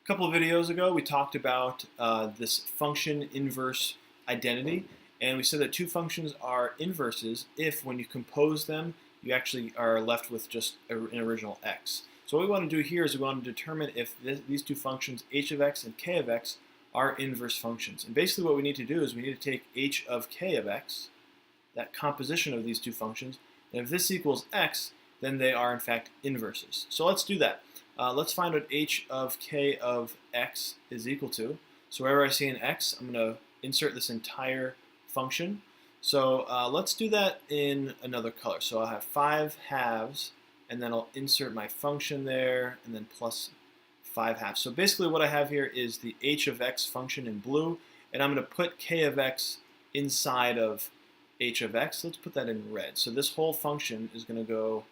couple of videos ago, we talked about this function inverse identity, and we said that two functions are inverses if, when you compose them, you actually are left with just an original x. So what we want to do here is we want to determine if these two functions, h of x and k of x, are inverse functions. And basically what we need to do is we need to take h of k of x, that composition of these two functions, and if this equals x, then they are in fact inverses. So let's do that. Let's find what h of k of x is equal to. So wherever I see an x, I'm going to insert this entire function. So let's do that in another color. So I'll have 5 halves, and then I'll insert my function there, and then plus 5 halves. So basically what I have here is the h of x function in blue, and I'm going to put k of x inside of h of x. Let's put that in red. So this whole function is going to go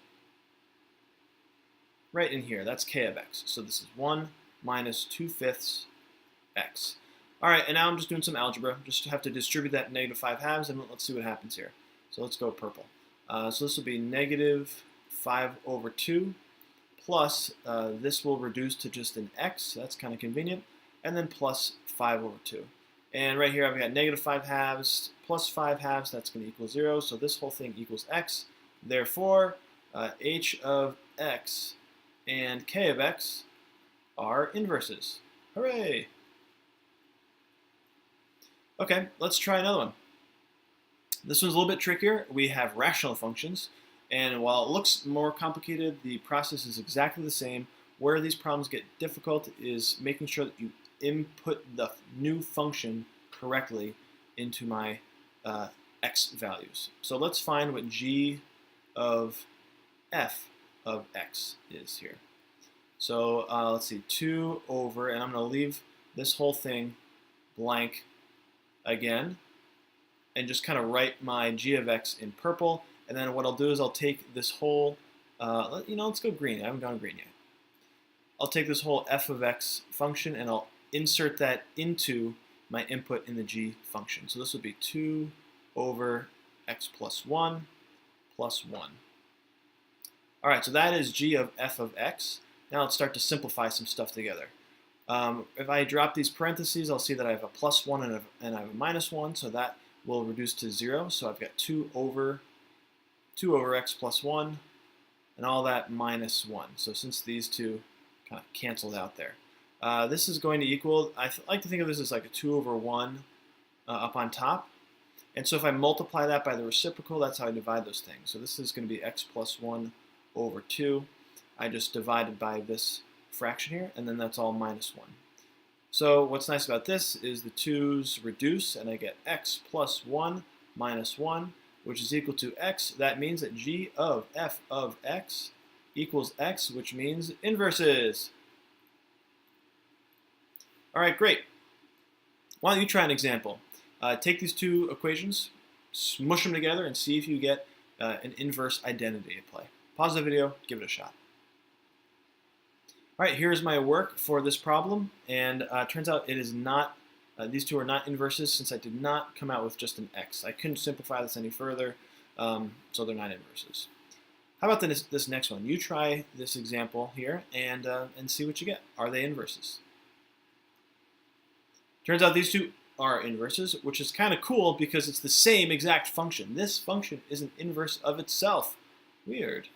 right in here. That's k of x. So this is 1 minus 2/5 x. All right, and now I'm just doing some algebra. Just have to distribute that negative 5 halves, and let's see what happens here. So let's go purple. So this will be negative 5/2 plus, this will reduce to just an x. So that's kind of convenient. And then plus 5/2. And right here I've got negative 5 halves plus 5 halves. That's going to equal 0. So this whole thing equals x. Therefore, h of x and k of x are inverses. Hooray! Okay, let's try another one. This one's a little bit trickier. We have rational functions, and while it looks more complicated, the process is exactly the same. Where these problems get difficult is making sure that you input the new function correctly into my x values. So let's find what g of f of x is here. So let's see, 2 over, and I'm going to leave this whole thing blank again, and just kind of write my g of x in purple. And then what I'll do is I'll take this whole, let's go green. I haven't gone green yet. I'll take this whole f of x function and I'll insert that into my input in the g function. So this would be 2 over x plus 1 plus 1. All right, so that is g of f of x. Now let's start to simplify some stuff together. If I drop these parentheses, I'll see that I have a plus 1 and I have a minus 1, so that will reduce to 0. So I've got 2 over x plus 1, and all that minus 1. So since these two kind of canceled out there, this is going to equal, I like to think of this as like a 2 over 1 up on top. And so if I multiply that by the reciprocal, that's how I divide those things. So this is going to be x plus 1 over 2. I just divided by this fraction here, and then that's all minus 1. So what's nice about this is the 2's reduce, and I get x plus 1 minus 1, which is equal to x. That means that g of f of x equals x, which means inverses. All right, great. Why don't you try an example? Take these two equations, smush them together, and see if you get an inverse identity at play. Pause the video, give it a shot. All right, here's my work for this problem, and it turns out it is not, these two are not inverses since I did not come out with just an x. I couldn't simplify this any further, so they're not inverses. How about this next one? You try this example here and see what you get. Are they inverses? Turns out these two are inverses, which is kind of cool because it's the same exact function. This function is an inverse of itself. Weird.